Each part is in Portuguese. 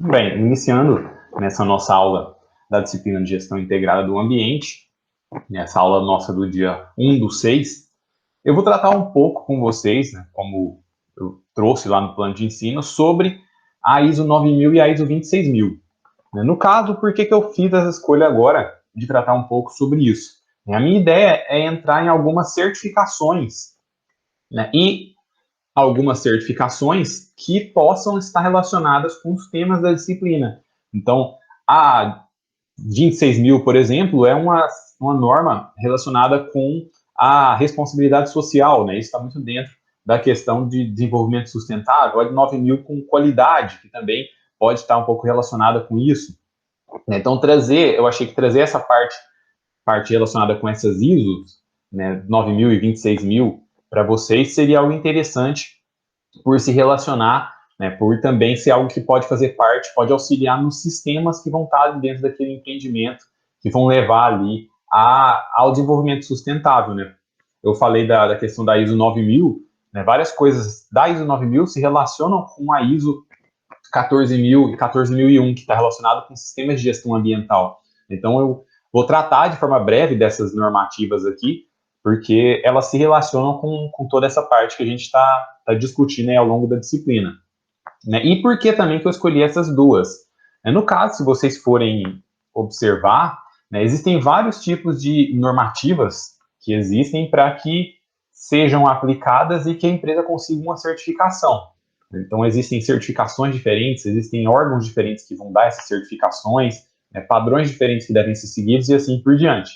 Bem, iniciando nessa nossa aula da disciplina de gestão integrada do ambiente, nessa aula nossa do dia 1/6, eu vou tratar um pouco com vocês, né, como eu trouxe lá no plano de ensino, sobre a ISO 9000 e a ISO 26000. No caso, por que eu fiz essa escolha agora de tratar um pouco sobre isso? A minha ideia é entrar em algumas certificações, né, e algumas certificações que possam estar relacionadas com os temas da disciplina. Então, a 26000, por exemplo, é uma norma relacionada com a responsabilidade social, né? Isso está muito dentro da questão de desenvolvimento sustentável. A de 9000 com qualidade, que também pode estar um pouco relacionada com isso. Então, eu achei que trazer essa parte relacionada com essas ISOs, né, 9000 e 26000, para vocês seria algo interessante por se relacionar, né, por também ser algo que pode fazer parte, pode auxiliar nos sistemas que vão estar dentro daquele empreendimento, que vão levar ali ao desenvolvimento sustentável, né? Eu falei da questão da ISO 9000, né, várias coisas da ISO 9000 se relacionam com a ISO 14000 e 14001, que está relacionado com sistemas de gestão ambiental. Então, eu vou tratar de forma breve dessas normativas aqui, porque elas se relacionam com toda essa parte que a gente está discutindo aí ao longo da disciplina. Né? E por que também que eu escolhi essas duas? No caso, se vocês forem observar, né, existem vários tipos de normativas que existem para que sejam aplicadas e que a empresa consiga uma certificação. Então, existem certificações diferentes, existem órgãos diferentes que vão dar essas certificações, né, padrões diferentes que devem ser seguidos e assim por diante.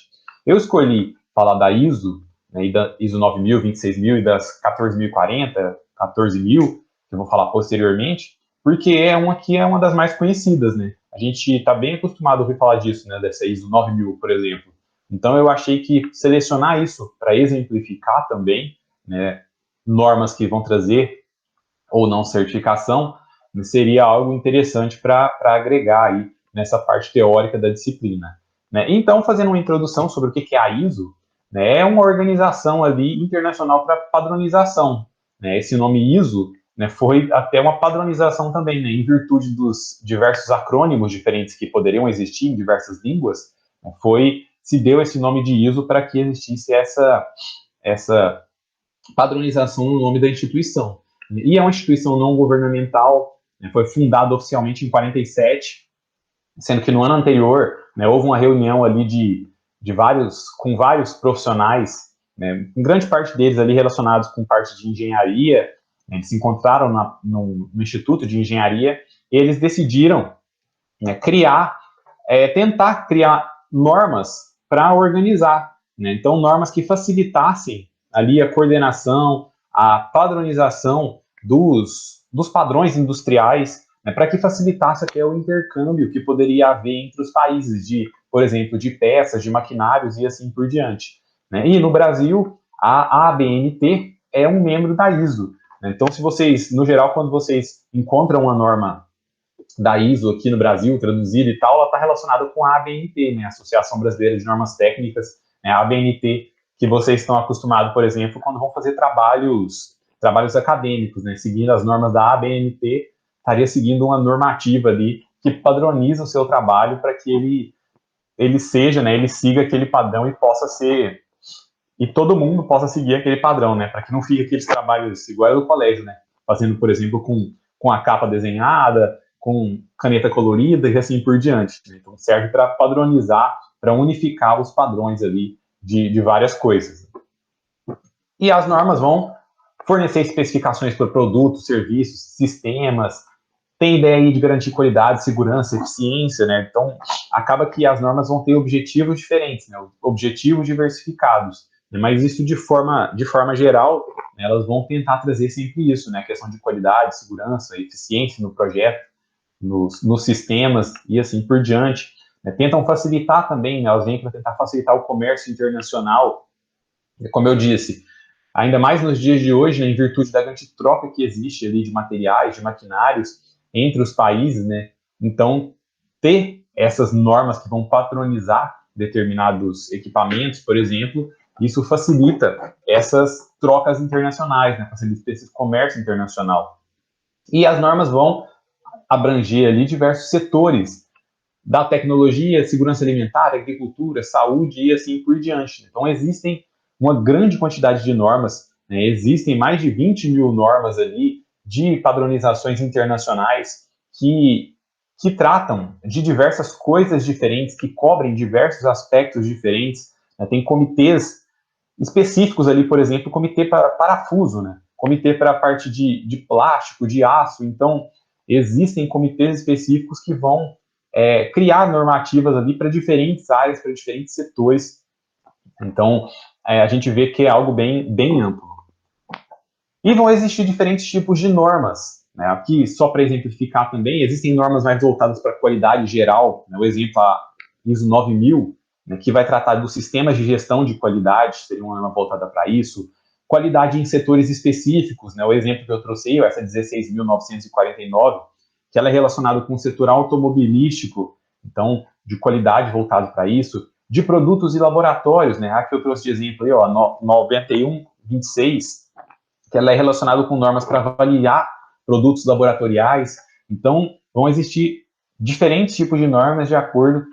Eu escolhi falar da ISO, né, e da ISO 9000, 26000 e das 14040, 14000, que eu vou falar posteriormente, porque é uma das mais conhecidas, né? A gente está bem acostumado a ouvir falar disso, né? Dessa ISO 9000, por exemplo. Então, eu achei que selecionar isso para exemplificar também, né, normas que vão trazer ou não certificação, seria algo interessante para agregar aí nessa parte teórica da disciplina. Né? Então, fazendo uma introdução sobre o que é a ISO, né, é uma organização ali internacional para padronização. Né? Esse nome ISO, né, foi até uma padronização também, né, em virtude dos diversos acrônimos diferentes que poderiam existir em diversas línguas, né, se deu esse nome de ISO para que existisse essa padronização no nome da instituição. E é uma instituição não governamental, né, foi fundada oficialmente em 47, sendo que no ano anterior, né, houve uma reunião ali com vários profissionais, né, em grande parte deles ali relacionados com parte de engenharia, né, eles se encontraram no Instituto de Engenharia, e eles decidiram, né, tentar criar normas para organizar, né? Então, normas que facilitassem ali a coordenação, a padronização dos padrões industriais, né, para que facilitasse até o intercâmbio que poderia haver entre os países, por exemplo, de peças, de maquinários e assim por diante. Né? E no Brasil, a ABNT é um membro da ISO. Né? Então, se vocês, no geral, quando vocês encontram uma norma da ISO aqui no Brasil, traduzida e tal, ela está relacionada com a ABNT, né, Associação Brasileira de Normas Técnicas, né, a ABNT, que vocês estão acostumados, por exemplo, quando vão fazer trabalhos acadêmicos, né, seguindo as normas da ABNT, estaria seguindo uma normativa ali que padroniza o seu trabalho para que ele seja, né, ele siga aquele padrão e possa ser, e todo mundo possa seguir aquele padrão, né, para que não fique aqueles trabalhos igual do colégio, né, fazendo, por exemplo, com a capa desenhada, com caneta colorida e assim por diante. Né? Então, serve para padronizar, para unificar os padrões ali de várias coisas. E as normas vão fornecer especificações para produtos, serviços, sistemas, tem ideia aí de garantir qualidade, segurança, eficiência, né? Então, acaba que as normas vão ter objetivos diferentes, né? Objetivos diversificados. Né? Mas isso de forma geral, né, elas vão tentar trazer sempre isso, né? A questão de qualidade, segurança, eficiência no projeto, nos sistemas e assim por diante. Né? Tentam facilitar também, né? Elas vêm para tentar facilitar o comércio internacional, como eu disse, ainda mais nos dias de hoje, né, em virtude da grande troca que existe ali de materiais, de maquinários entre os países, né? Então, ter essas normas que vão patronizar determinados equipamentos, por exemplo, isso facilita essas trocas internacionais, né? Facilita esse comércio internacional. E as normas vão abranger ali diversos setores da tecnologia, segurança alimentar, agricultura, saúde e assim por diante. Então, existem uma grande quantidade de normas, né? Existem mais de 20 mil normas ali de padronizações internacionais que tratam de diversas coisas diferentes, que cobrem diversos aspectos diferentes, né? Tem comitês específicos ali, por exemplo, comitê para parafuso, né? Comitê para a parte de plástico, de aço. Então, existem comitês específicos que vão criar normativas ali para diferentes áreas, para diferentes setores. Então, a gente vê que é algo bem amplo. E vão existir diferentes tipos de normas, né? Aqui, só para exemplificar também, existem normas mais voltadas para a qualidade geral, né? O exemplo, a ISO 9000, né, que vai tratar dos sistemas de gestão de qualidade, seria uma norma voltada para isso. Qualidade em setores específicos, né? O exemplo que eu trouxe aí, essa 16.949, que ela é relacionada com o setor automobilístico, então, de qualidade voltado para isso. De produtos e laboratórios, né? Aqui eu trouxe de exemplo aí, ó, 9126, que ela é relacionada com normas para avaliar produtos laboratoriais. Então, vão existir diferentes tipos de normas de acordo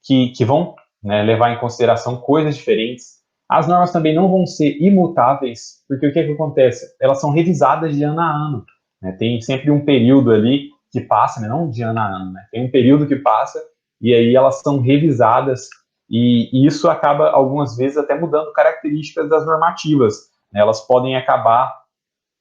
que vão, né, levar em consideração coisas diferentes. As normas também não vão ser imutáveis, porque o que acontece? Elas são revisadas de ano a ano, né? Tem sempre um período ali que passa, né? Não de ano a ano, né? Tem um período que passa e aí elas são revisadas e isso acaba, algumas vezes, até mudando características das normativas, né? Elas podem acabar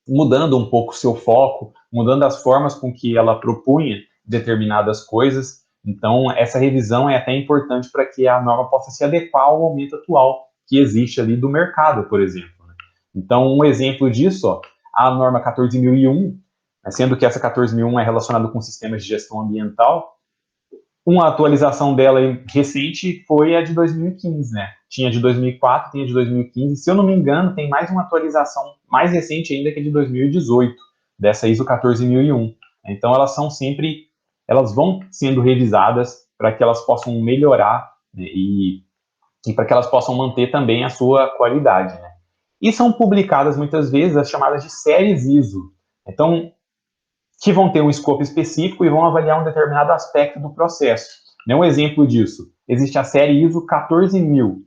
mudando um pouco o seu foco, mudando as formas com que ela propunha determinadas coisas. Então, essa revisão é até importante para que a norma possa se adequar ao momento atual que existe ali do mercado, por exemplo. Então, um exemplo disso, ó, a norma 14.001, sendo que essa 14.001 é relacionada com sistemas de gestão ambiental, uma atualização dela recente foi a de 2015, né? Tinha de 2004, tem a de 2015. Se eu não me engano, tem mais uma atualização mais recente ainda que a de 2018, dessa ISO 14001. Então, elas são sempre, elas vão sendo revisadas para que elas possam melhorar, né, e para que elas possam manter também a sua qualidade, né? E são publicadas muitas vezes as chamadas de séries ISO. Então, que vão ter um escopo específico e vão avaliar um determinado aspecto do processo. Um exemplo disso, existe a série ISO 14000.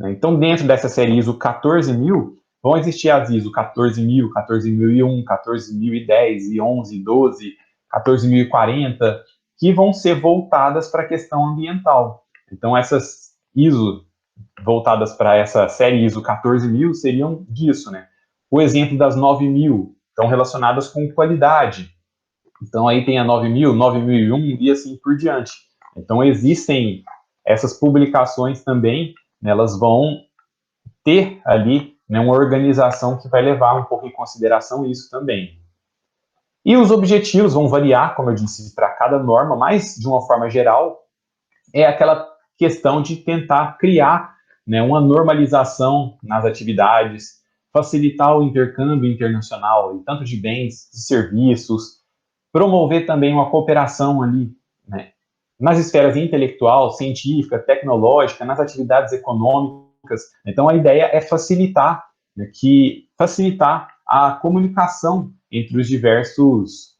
Então, dentro dessa série ISO 14000, vão existir as ISO 14000, 14001, 14010, e 11, 12, 14040, que vão ser voltadas para a questão ambiental. Então, essas ISO voltadas para essa série ISO 14000 seriam disso, né? O exemplo das 9000 estão relacionadas com qualidade. Então, aí tem a 9000, 9001 e assim por diante. Então, existem essas publicações também, né, elas vão ter ali, né, uma organização que vai levar um pouco em consideração isso também. E os objetivos vão variar, como eu disse, para cada norma, mas, de uma forma geral, é aquela questão de tentar criar, né, uma normalização nas atividades, facilitar o intercâmbio internacional, tanto de bens, de serviços, promover também uma cooperação ali, né, nas esferas intelectual, científica, tecnológica, nas atividades econômicas. Então, a ideia é facilitar, né, facilitar a comunicação entre os diversos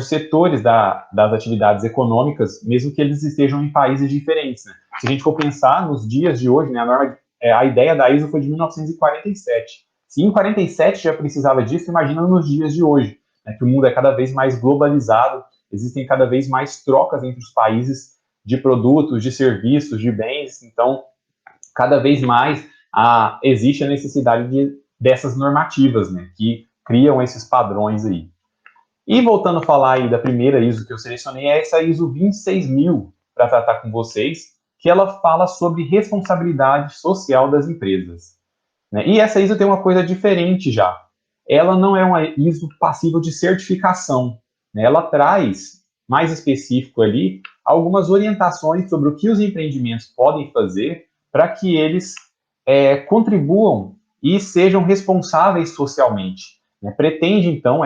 setores das atividades econômicas, mesmo que eles estejam em países diferentes, né? Se a gente for pensar nos dias de hoje, né, a ideia da ISO foi de 1947. Se em 47 já precisava disso, imagina nos dias de hoje, né, que o mundo é cada vez mais globalizado, existem cada vez mais trocas entre os países de produtos, de serviços, de bens. Então, cada vez mais existe a necessidade dessas normativas, né, que criam esses padrões aí. E voltando a falar aí da primeira ISO que eu selecionei, é essa ISO 26000, para tratar com vocês, que ela fala sobre responsabilidade social das empresas, né? E essa ISO tem uma coisa diferente já. Ela não é uma ISO passível de certificação, né? Ela traz, mais específico ali, algumas orientações sobre o que os empreendimentos podem fazer para que eles contribuam e sejam responsáveis socialmente, né?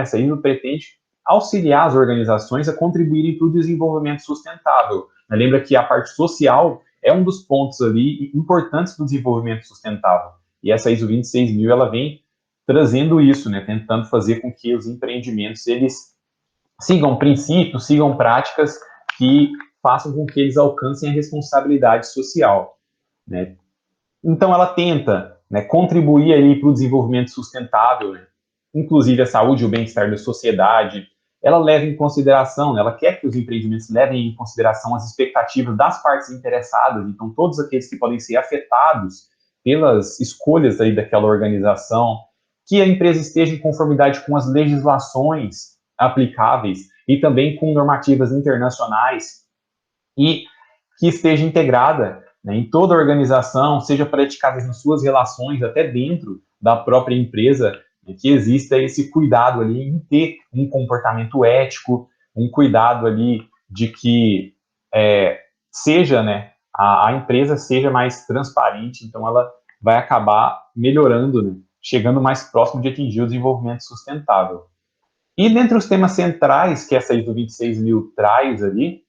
Essa ISO pretende auxiliar as organizações a contribuírem para o desenvolvimento sustentável. Lembra que a parte social é um dos pontos ali importantes do desenvolvimento sustentável. E essa ISO 26000, ela vem trazendo isso, né, tentando fazer com que os empreendimentos eles sigam princípios, sigam práticas que façam com que eles alcancem a responsabilidade social, né? Então, ela tenta, né, contribuir aí para o desenvolvimento sustentável, né, inclusive a saúde e o bem-estar da sociedade. Ela leva em consideração, né, ela quer que os empreendimentos levem em consideração as expectativas das partes interessadas, então todos aqueles que podem ser afetados pelas escolhas aí daquela organização, que a empresa esteja em conformidade com as legislações aplicáveis e também com normativas internacionais e que esteja integrada, né, em toda a organização, seja praticada nas suas relações, até dentro da própria empresa, né, que exista esse cuidado ali em ter um comportamento ético, um cuidado ali de que seja, né, a empresa seja mais transparente, então ela vai acabar melhorando, né, chegando mais próximo de atingir o desenvolvimento sustentável. E dentre os temas centrais que essa ISO 26000 traz ali,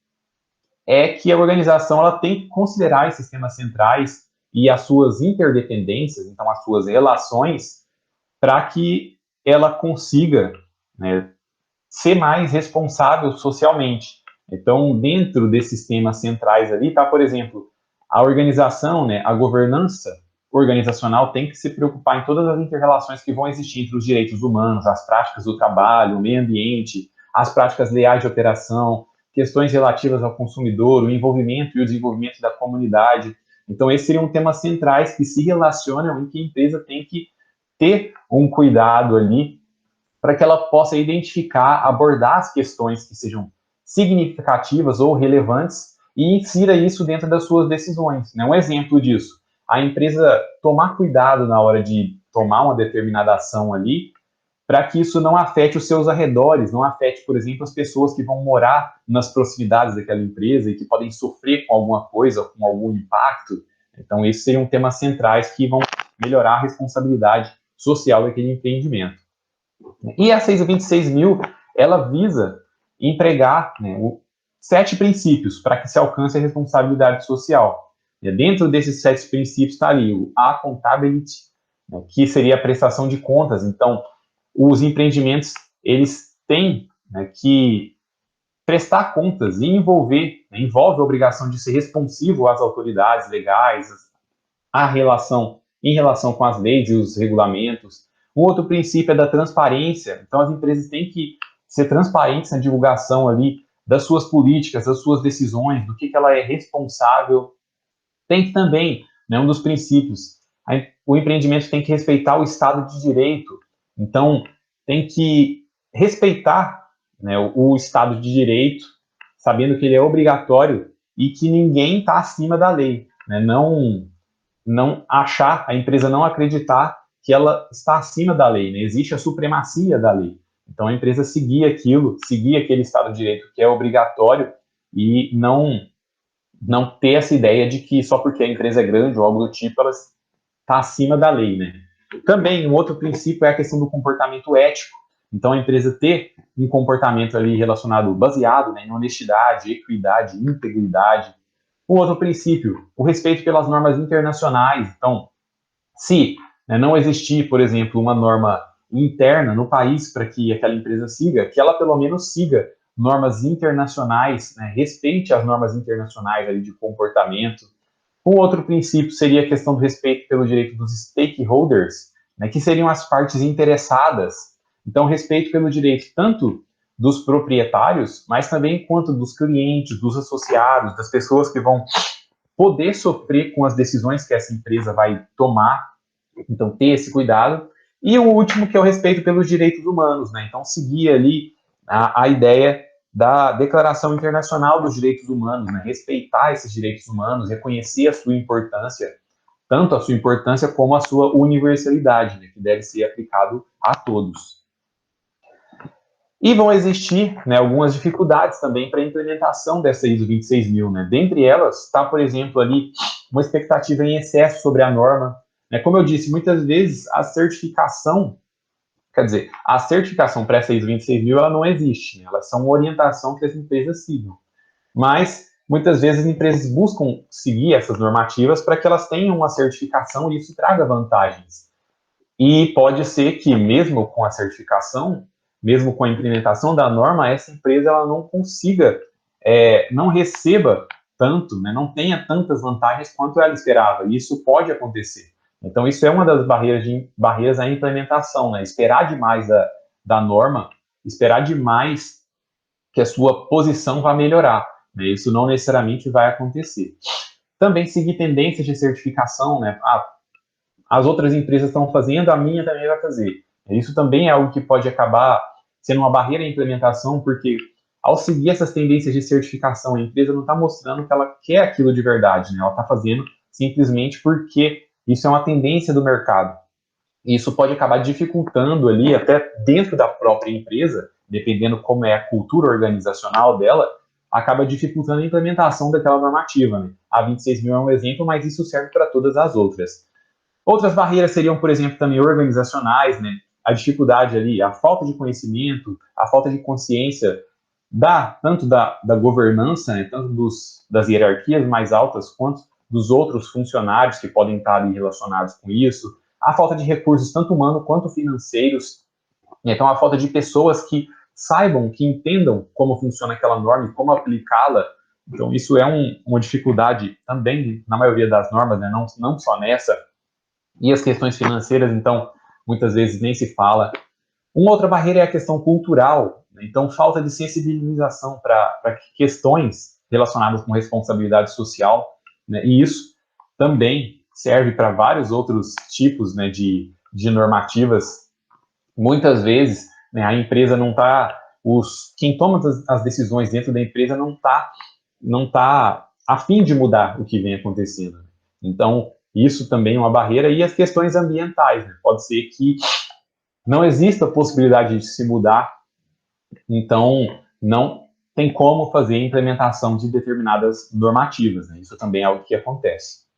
é que a organização ela tem que considerar esses temas centrais e as suas interdependências, então as suas relações, para que ela consiga, né, ser mais responsável socialmente. Então, dentro desses temas centrais ali, está, por exemplo, a organização, né, a governança organizacional tem que se preocupar em todas as interrelações que vão existir entre os direitos humanos, as práticas do trabalho, o meio ambiente, as práticas leais de operação, questões relativas ao consumidor, o envolvimento e o desenvolvimento da comunidade. Então, esses seriam temas centrais que se relacionam e que a empresa tem que ter um cuidado ali para que ela possa identificar, abordar as questões que sejam significativas ou relevantes e insira isso dentro das suas decisões. Né? Um exemplo disso, a empresa tomar cuidado na hora de tomar uma determinada ação ali, para que isso não afete os seus arredores, não afete, por exemplo, as pessoas que vão morar nas proximidades daquela empresa e que podem sofrer com alguma coisa, com algum impacto. Então, esses seriam temas centrais que vão melhorar a responsabilidade social daquele empreendimento. E a 626.000, ela visa empregar, né, 7 princípios para que se alcance a responsabilidade social. E dentro desses 7 princípios está ali o accountability, né, que seria a prestação de contas. Então, os empreendimentos, eles têm, né, que prestar contas e envolve a obrigação de ser responsivo às autoridades legais, em relação com as leis e os regulamentos. Um outro princípio é da transparência. Então, as empresas têm que ser transparentes na divulgação ali das suas políticas, das suas decisões, do que ela é responsável. Tem que também, né, um dos princípios, o empreendimento tem que respeitar o Estado de Direito. Então, tem que respeitar, né, o Estado de Direito, sabendo que ele é obrigatório e que ninguém está acima da lei. Né? Não achar, a empresa não acreditar que ela está acima da lei, né? Existe a supremacia da lei. Então a empresa seguir aquilo, seguir aquele Estado de Direito que é obrigatório e não ter essa ideia de que só porque a empresa é grande ou algo do tipo, ela está acima da lei, né? Também um outro princípio é a questão do comportamento ético. Então a empresa ter um comportamento ali relacionado, baseado, né, em honestidade, equidade, integridade. Um outro princípio, o respeito pelas normas internacionais. Então, se, né, não existir, por exemplo, uma norma interna no país para que aquela empresa siga, que ela pelo menos siga normas internacionais, né, respeite as normas internacionais ali de comportamento. Um outro princípio seria a questão do respeito pelo direito dos stakeholders, né, que seriam as partes interessadas. Então, respeito pelo direito tanto dos proprietários, mas também quanto dos clientes, dos associados, das pessoas que vão poder sofrer com as decisões que essa empresa vai tomar. Então, ter esse cuidado. E o último, que é o respeito pelos direitos humanos, né? Então, seguir ali a ideia da Declaração Internacional dos Direitos Humanos, né? Respeitar esses direitos humanos, reconhecer a sua importância, tanto a sua importância como a sua universalidade, né? Que deve ser aplicado a todos. E vão existir, né, algumas dificuldades também para a implementação dessa ISO 26000. Né? Dentre elas está, por exemplo, ali uma expectativa em excesso sobre a norma. Né? Como eu disse, muitas vezes a certificação para essa ISO 26000 ela não existe. Né? Elas são uma orientação que as empresas sigam. Mas muitas vezes as empresas buscam seguir essas normativas para que elas tenham uma certificação e isso traga vantagens. E pode ser que, mesmo com a certificação, mesmo com a implementação da norma, essa empresa ela não consiga, não receba tanto, né, não tenha tantas vantagens quanto ela esperava. E isso pode acontecer. Então, isso é uma das barreiras à implementação, né? Esperar demais da norma, esperar demais que a sua posição vai melhorar, né? Isso não necessariamente vai acontecer. Também seguir tendências de certificação, né? As outras empresas estão fazendo, a minha também vai fazer. Isso também é algo que pode acabar sendo uma barreira à implementação, porque ao seguir essas tendências de certificação, a empresa não está mostrando que ela quer aquilo de verdade, né? Ela está fazendo simplesmente porque isso é uma tendência do mercado. E isso pode acabar dificultando ali, até dentro da própria empresa, dependendo como é a cultura organizacional dela, acaba dificultando a implementação daquela normativa, né? A 26.000 é um exemplo, mas isso serve para todas as outras. Outras barreiras seriam, por exemplo, também organizacionais, né? A dificuldade ali, a falta de conhecimento, a falta de consciência tanto da governança, né? Tanto das hierarquias mais altas, quanto dos outros funcionários que podem estar ali relacionados com isso, a falta de recursos, tanto humanos quanto financeiros, então a falta de pessoas que saibam, que entendam como funciona aquela norma e como aplicá-la. Então isso é uma dificuldade também na maioria das normas, né? Não só nessa. E as questões financeiras, então, muitas vezes nem se fala. Uma outra barreira é a questão cultural, né? Então, falta de sensibilização para questões relacionadas com responsabilidade social, né? E isso também serve para vários outros tipos, né, de normativas. Muitas vezes, né, a empresa não está, quem toma as decisões dentro da empresa não tá a fim de mudar o que vem acontecendo. Então, isso também é uma barreira. E as questões ambientais, né? Pode ser que não exista a possibilidade de se mudar, então não tem como fazer a implementação de determinadas normativas, né? Isso também é algo que acontece.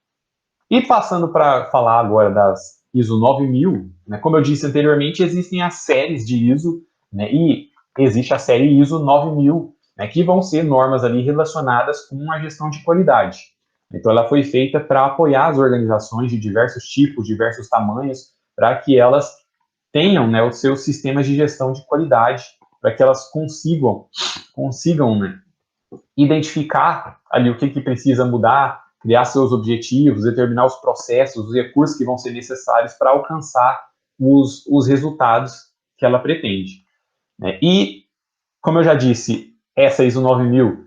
E passando para falar agora das ISO 9000, né? Como eu disse anteriormente, existem as séries de ISO, né? E existe a série ISO 9000, né? Que vão ser normas ali relacionadas com a gestão de qualidade. Então, ela foi feita para apoiar as organizações de diversos tipos, diversos tamanhos, para que elas tenham, né, os seus sistemas de gestão de qualidade, para que elas consigam, né, identificar ali o que precisa mudar, criar seus objetivos, determinar os processos, os recursos que vão ser necessários para alcançar os resultados que ela pretende, né? E, como eu já disse, essa ISO 9000,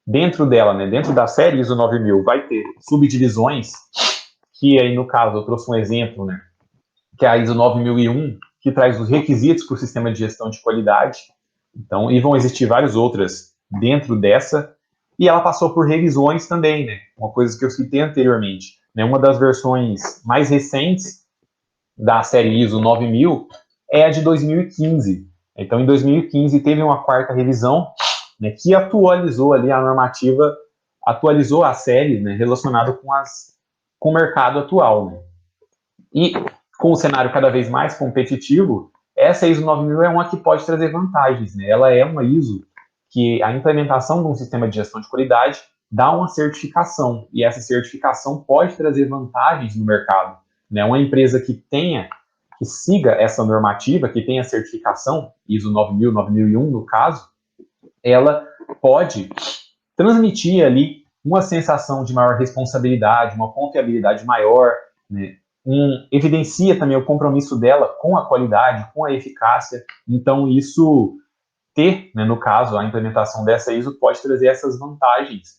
dentro dela, né, dentro da série ISO 9000, vai ter subdivisões, que aí, no caso, eu trouxe um exemplo, né, que é a ISO 9001, que traz os requisitos para o sistema de gestão de qualidade. Então, e vão existir várias outras dentro dessa, e ela passou por revisões também, né? Uma coisa que eu citei anteriormente, né? Uma das versões mais recentes da série ISO 9000 é a de 2015. Então, em 2015 teve uma quarta revisão, né, que atualizou ali a normativa, atualizou a série, né, relacionada com o mercado atual, né? E com o cenário cada vez mais competitivo, essa ISO 9000 é uma que pode trazer vantagens, né? Ela é uma ISO que a implementação de um sistema de gestão de qualidade dá uma certificação, e essa certificação pode trazer vantagens no mercado, né? Uma empresa que siga essa normativa, que tenha certificação, ISO 9000, 9001 no caso, ela pode transmitir ali uma sensação de maior responsabilidade, uma confiabilidade maior, né? Evidencia também o compromisso dela com a qualidade, com a eficácia. Então, isso né, no caso, a implementação dessa ISO pode trazer essas vantagens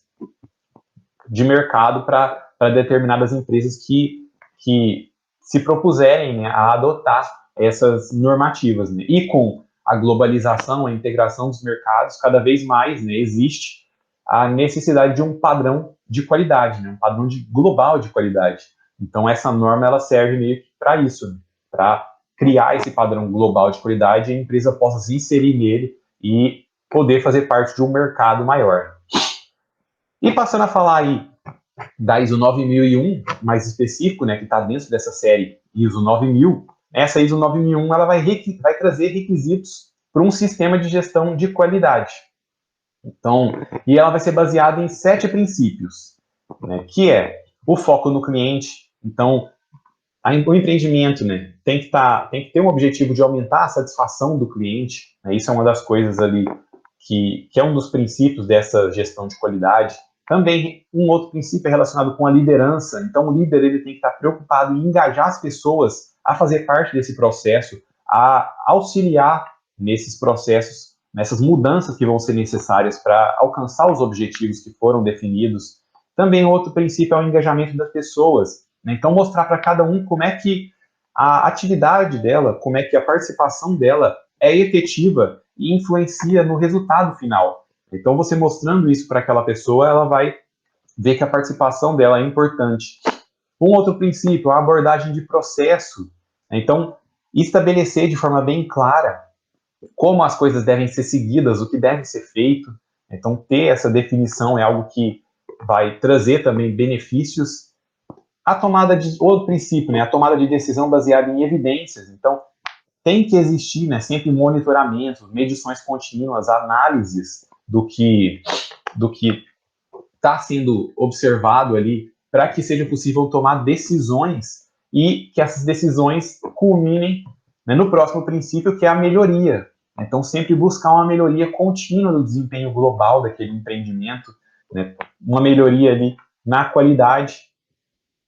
de mercado para determinadas empresas que se propuserem, né, a adotar essas normativas, né? E com a globalização, a integração dos mercados, cada vez mais, né, existe a necessidade de um padrão de qualidade, né, um padrão global de qualidade. Então, essa norma ela serve meio que para isso, né, para criar esse padrão global de qualidade e a empresa possa se inserir nele e poder fazer parte de um mercado maior. E passando a falar aí da ISO 9001, mais específico, né, que está dentro dessa série ISO 9000, essa ISO 9001 ela vai trazer requisitos para um sistema de gestão de qualidade. Então, e ela vai ser baseada em 7 princípios, né, que é o foco no cliente. Então, O empreendimento, né, tem que ter um objetivo de aumentar a satisfação do cliente, né, isso é uma das coisas ali que é um dos princípios dessa gestão de qualidade. Também um outro princípio é relacionado com a liderança. Então, o líder ele tem que estar preocupado em engajar as pessoas a fazer parte desse processo, a auxiliar nesses processos, nessas mudanças que vão ser necessárias para alcançar os objetivos que foram definidos. Também outro princípio é o engajamento das pessoas, né? Então, mostrar para cada um como é que a atividade dela, como é que a participação dela é efetiva e influencia no resultado final. Então, você mostrando isso para aquela pessoa, ela vai ver que a participação dela é importante. Um outro princípio, a abordagem de processo. Então, estabelecer de forma bem clara como as coisas devem ser seguidas, o que deve ser feito. Então, ter essa definição é algo que vai trazer também benefícios. A tomada de outro princípio, né, a tomada de decisão baseada em evidências. Então, tem que existir, né, sempre monitoramento, medições contínuas, análises do que está sendo observado ali, para que seja possível tomar decisões e que essas decisões culminem, né, no próximo princípio, que é a melhoria. Então, sempre buscar uma melhoria contínua do desempenho global daquele empreendimento, né, uma melhoria ali na qualidade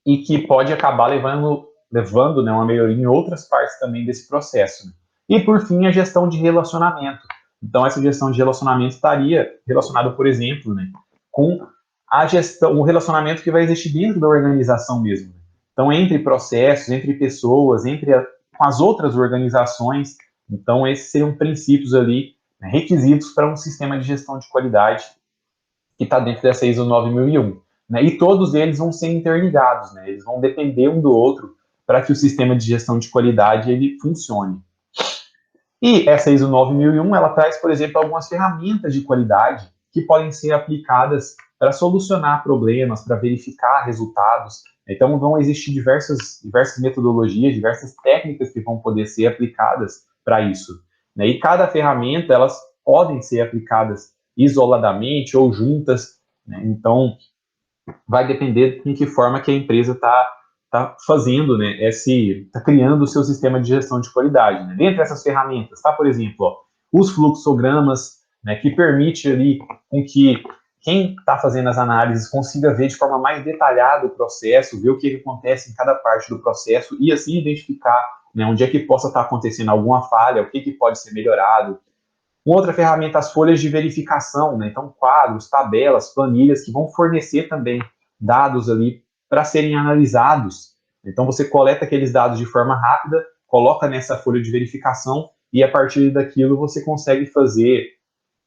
e que pode acabar levando, né, uma melhoria em outras partes também desse processo. Né? E, por fim, a gestão de relacionamento. Então, essa gestão de relacionamento estaria relacionada, por exemplo, né, com a gestão, o relacionamento que vai existir dentro da organização mesmo. Então, entre processos, entre pessoas, com as outras organizações. Então, esses seriam princípios ali, né, requisitos para um sistema de gestão de qualidade que está dentro dessa ISO 9001. Né? E todos eles vão ser interligados, né? Eles vão depender um do outro para que o sistema de gestão de qualidade ele funcione. E essa ISO 9001, ela traz, por exemplo, algumas ferramentas de qualidade que podem ser aplicadas para solucionar problemas, para verificar resultados. Então, vão existir diversas metodologias, diversas técnicas que vão poder ser aplicadas para isso. Né? E cada ferramenta, elas podem ser aplicadas isoladamente ou juntas. Né? Então, vai depender de que forma que a empresa está fazendo, né, está criando o seu sistema de gestão de qualidade. Né? Dentre essas ferramentas, tá, por exemplo, ó, os fluxogramas, né, que permite ali com que quem está fazendo as análises consiga ver de forma mais detalhada o processo, ver o que acontece em cada parte do processo e assim identificar, né, onde é que possa estar acontecendo alguma falha, o que pode ser melhorado. Uma outra ferramenta, as folhas de verificação, né? Então, quadros, tabelas, planilhas que vão fornecer também dados ali para serem analisados. Então, você coleta aqueles dados de forma rápida, coloca nessa folha de verificação e, a partir daquilo, você consegue fazer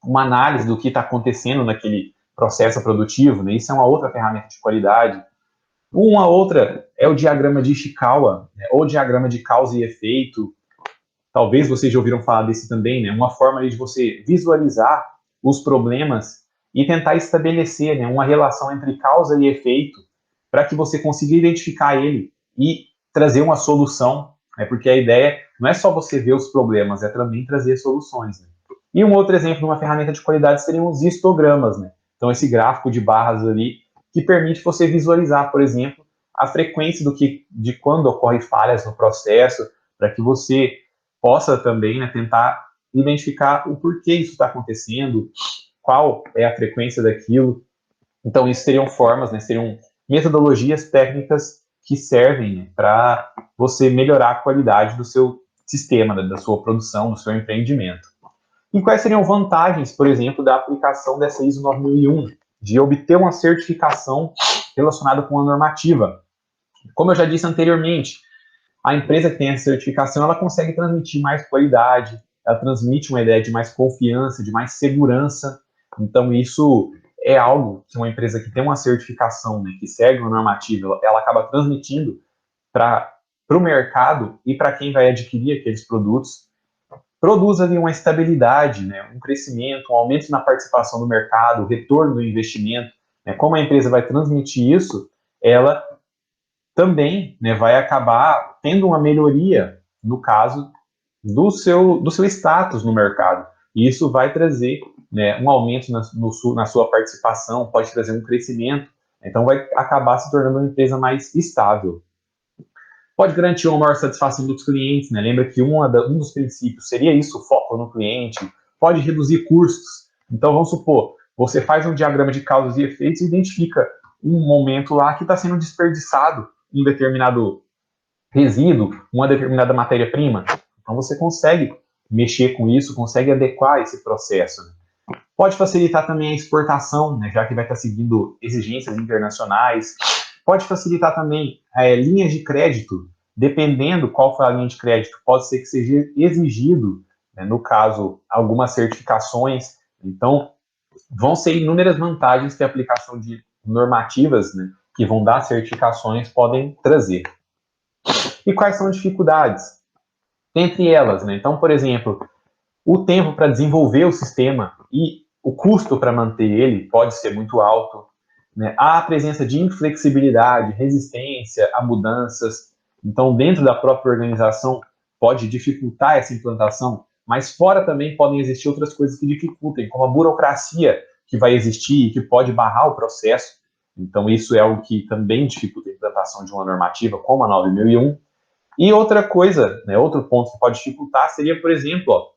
uma análise do que está acontecendo naquele processo produtivo. Né? Isso é uma outra ferramenta de qualidade. Uma outra é o diagrama de Ishikawa, né? Ou diagrama de causa e efeito. Talvez vocês já ouviram falar desse também, né? Uma forma de você visualizar os problemas e tentar estabelecer, né, uma relação entre causa e efeito para que você consiga identificar ele e trazer uma solução, né? Porque a ideia não é só você ver os problemas, é também trazer soluções. Né? E um outro exemplo de uma ferramenta de qualidade seriam os histogramas, né? Então, esse gráfico de barras ali que permite você visualizar, por exemplo, a frequência de quando ocorre falhas no processo, para que você possa também, né, tentar identificar o porquê isso está acontecendo, qual é a frequência daquilo. Então, isso seriam formas, né, seriam metodologias técnicas que servem, né, para você melhorar a qualidade do seu sistema, né, da sua produção, do seu empreendimento. E quais seriam vantagens, por exemplo, da aplicação dessa ISO 9001, de obter uma certificação relacionada com a normativa? Como eu já disse anteriormente, a empresa que tem essa certificação, ela consegue transmitir mais qualidade, ela transmite uma ideia de mais confiança, de mais segurança. Então, isso é algo que uma empresa que tem uma certificação, né, que segue uma normativa, ela acaba transmitindo para o mercado e para quem vai adquirir aqueles produtos, produz ali uma estabilidade, né, um crescimento, um aumento na participação do mercado, retorno do investimento. Né, como a empresa vai transmitir isso, ela também, né, vai acabar tendo uma melhoria, no caso, do seu status no mercado. E isso vai trazer, né, um aumento na sua participação, pode trazer um crescimento, então vai acabar se tornando uma empresa mais estável. Pode garantir uma maior satisfação dos clientes, né? Lembra que um dos princípios seria isso, o foco no cliente. Pode reduzir custos. Então, vamos supor, você faz um diagrama de causas e efeitos e identifica um momento lá que está sendo desperdiçado um determinado resíduo, uma determinada matéria-prima. Então, você consegue mexer com isso, consegue adequar esse processo. Pode facilitar também a exportação, né, já que vai estar seguindo exigências internacionais. Pode facilitar também linhas de crédito, dependendo qual for a linha de crédito, pode ser que seja exigido, né, no caso, algumas certificações. Então, vão ser inúmeras vantagens que a aplicação de normativas, né, que vão dar certificações podem trazer. E quais são as dificuldades? Entre elas, né? Então, por exemplo, o tempo para desenvolver o sistema e o custo para manter ele pode ser muito alto, né? Há a presença de inflexibilidade, resistência a mudanças. Então, dentro da própria organização, pode dificultar essa implantação, mas fora também podem existir outras coisas que dificultem, como a burocracia que vai existir e que pode barrar o processo. Então, isso é algo que também dificulta a implantação de uma normativa, como a 9001. E outra coisa, né, outro ponto que pode dificultar seria, por exemplo,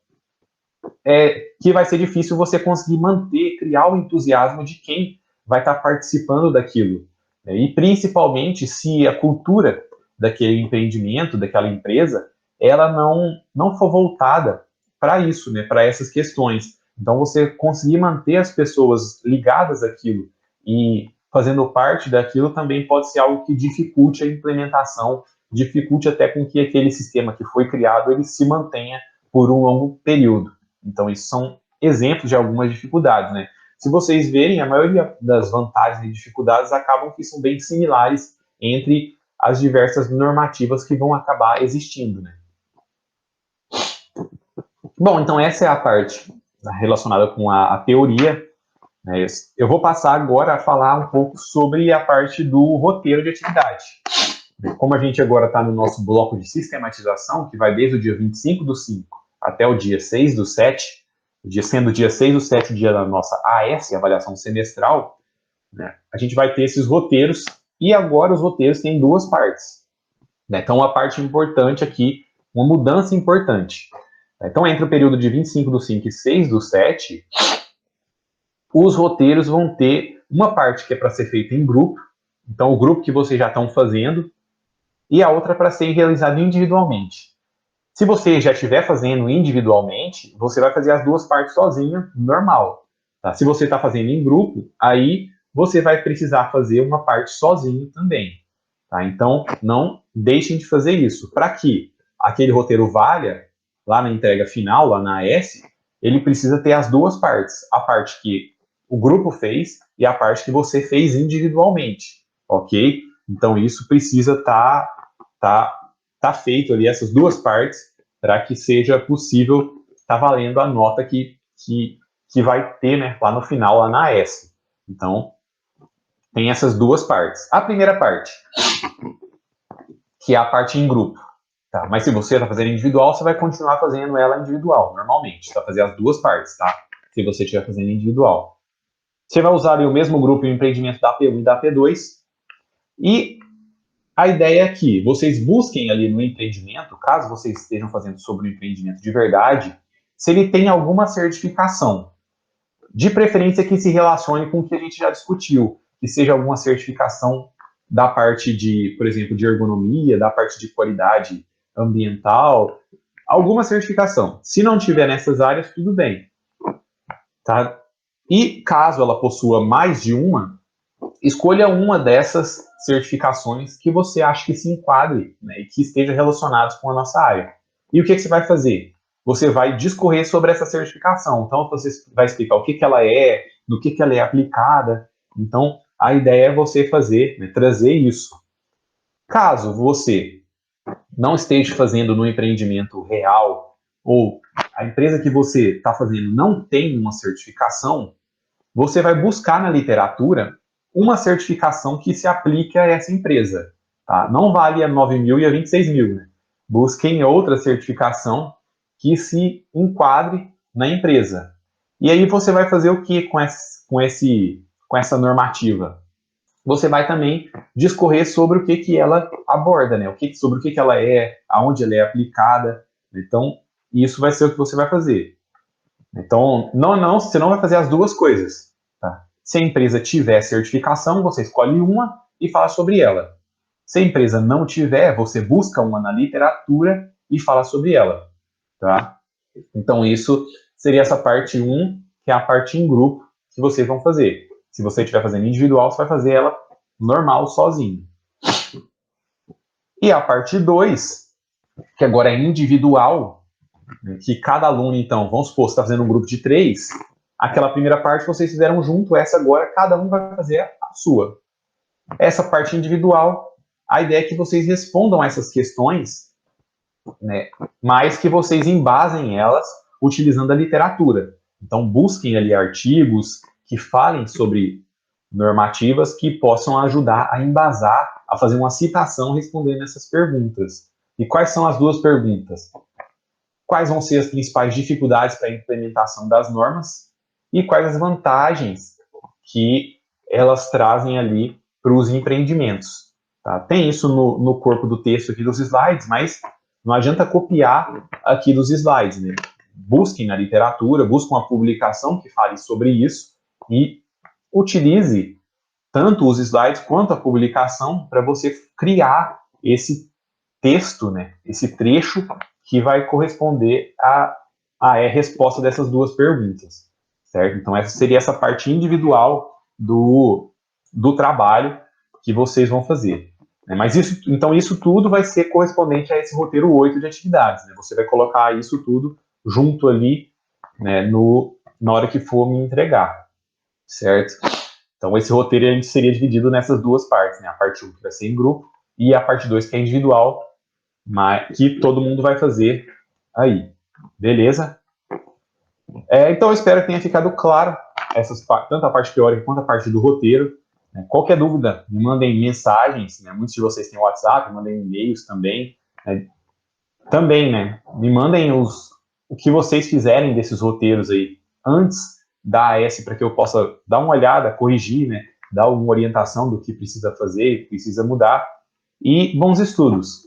que vai ser difícil você conseguir manter, criar o entusiasmo de quem vai estar participando daquilo. Né? E principalmente se a cultura daquele empreendimento, daquela empresa, ela não for voltada para isso, né, para essas questões. Então, você conseguir manter as pessoas ligadas àquilo e fazendo parte daquilo também pode ser algo que dificulte a implementação, dificulte até com que aquele sistema que foi criado ele se mantenha por um longo período. Então, isso são exemplos de algumas dificuldades, né? Se vocês verem, a maioria das vantagens e dificuldades acabam que são bem similares entre as diversas normativas que vão acabar existindo, né? Bom, então essa é a parte relacionada com a teoria. Né? Eu vou passar agora a falar um pouco sobre a parte do roteiro de atividade. Como a gente agora está no nosso bloco de sistematização, que vai desde o dia 25/5 até o dia 6/7, sendo o dia 6/7 o dia da nossa AS, avaliação semestral, né, a gente vai ter esses roteiros, e agora os roteiros têm duas partes. Né? Então, uma parte importante aqui, uma mudança importante. Então, entre o período de 25/5 e 6/7, os roteiros vão ter uma parte que é para ser feita em grupo, então o grupo que vocês já estão fazendo, e a outra para ser realizada individualmente. Se você já estiver fazendo individualmente, você vai fazer as duas partes sozinho, normal. Tá? Se você está fazendo em grupo, aí você vai precisar fazer uma parte sozinho também. Tá? Então, não deixem de fazer isso. Para que aquele roteiro valha, lá na entrega final, lá na AS, ele precisa ter as duas partes. A parte que o grupo fez e a parte que você fez individualmente. Ok? Então, isso precisa estar feito ali, essas duas partes, para que seja possível estar valendo a nota que vai ter, né, lá no final, lá na AS. Então, tem essas duas partes. A primeira parte, que é a parte em grupo. Tá? Mas se você está fazendo individual, você vai continuar fazendo ela individual, normalmente. Você vai fazer as duas partes, tá? Se você estiver fazendo individual. Você vai usar ali o mesmo grupo em empreendimento da P1 e da P2. E a ideia é que vocês busquem ali no empreendimento, caso vocês estejam fazendo sobre o empreendimento de verdade, se ele tem alguma certificação. De preferência que se relacione com o que a gente já discutiu, que seja alguma certificação da parte de, por exemplo, de ergonomia, da parte de qualidade ambiental, alguma certificação. Se não tiver nessas áreas, tudo bem. Tá? E caso ela possua mais de uma, escolha uma dessas certificações que você acha que se enquadre, né, e que esteja relacionados com a nossa área. E o que você vai fazer? Você vai discorrer sobre essa certificação. Então, você vai explicar o que ela é, no que ela é aplicada. Então, a ideia é você fazer, né, trazer isso. Caso você não esteja fazendo no empreendimento real, ou a empresa que você está fazendo não tem uma certificação, você vai buscar na literatura uma certificação que se aplique a essa empresa. Tá? Não vale a 9.000 e a 26.000. Né? Busquem outra certificação que se enquadre na empresa. E aí você vai fazer o que com essa normativa? você vai também discorrer sobre o que ela aborda, né? Sobre o que ela é, aonde ela é aplicada. Então, isso vai ser o que você vai fazer. Então, você não vai fazer as duas coisas. Tá? Se a empresa tiver certificação, você escolhe uma e fala sobre ela. Se a empresa não tiver, você busca uma na literatura e fala sobre ela. Tá? Então, isso seria essa parte 1, que é a parte em grupo que vocês vão fazer. Se você estiver fazendo individual, você vai fazer ela normal, sozinho. E a parte 2, que agora é individual, que cada aluno, então, vamos supor, você está fazendo um grupo de 3, aquela primeira parte vocês fizeram junto, essa agora cada um vai fazer a sua. Essa parte individual, a ideia é que vocês respondam a essas questões, né, mas que vocês embasem elas utilizando a literatura. Então, busquem ali artigos que falem sobre normativas que possam ajudar a embasar, a fazer uma citação respondendo essas perguntas. E quais são as duas perguntas? Quais vão ser as principais dificuldades para a implementação das normas e quais as vantagens que elas trazem ali para os empreendimentos. Tá? Tem isso no corpo do texto aqui dos slides, mas não adianta copiar aqui dos slides. Né? Busquem na literatura, busquem uma publicação que fale sobre isso e utilize tanto os slides quanto a publicação para você criar esse texto, né, esse trecho que vai corresponder à resposta dessas duas perguntas, certo? Então, essa seria essa parte individual do trabalho que vocês vão fazer. Né? Mas isso tudo vai ser correspondente a esse roteiro 8 de atividades. Né? Você vai colocar isso tudo junto ali, né, na hora que for me entregar, certo? Então, esse roteiro a gente seria dividido nessas duas partes, né? A parte 1 que vai ser em grupo e a parte 2 que é individual, mas que todo mundo vai fazer aí. Beleza? Então, eu espero que tenha ficado claro tanto a parte teórica quanto a parte do roteiro. Né? Qualquer dúvida, me mandem mensagens. Né? Muitos de vocês têm WhatsApp, mandem e-mails também. Né? Também, né? Me mandem o que vocês fizerem desses roteiros aí antes da AS para que eu possa dar uma olhada, corrigir, né? Dar uma orientação do que precisa fazer, precisa mudar. E bons estudos!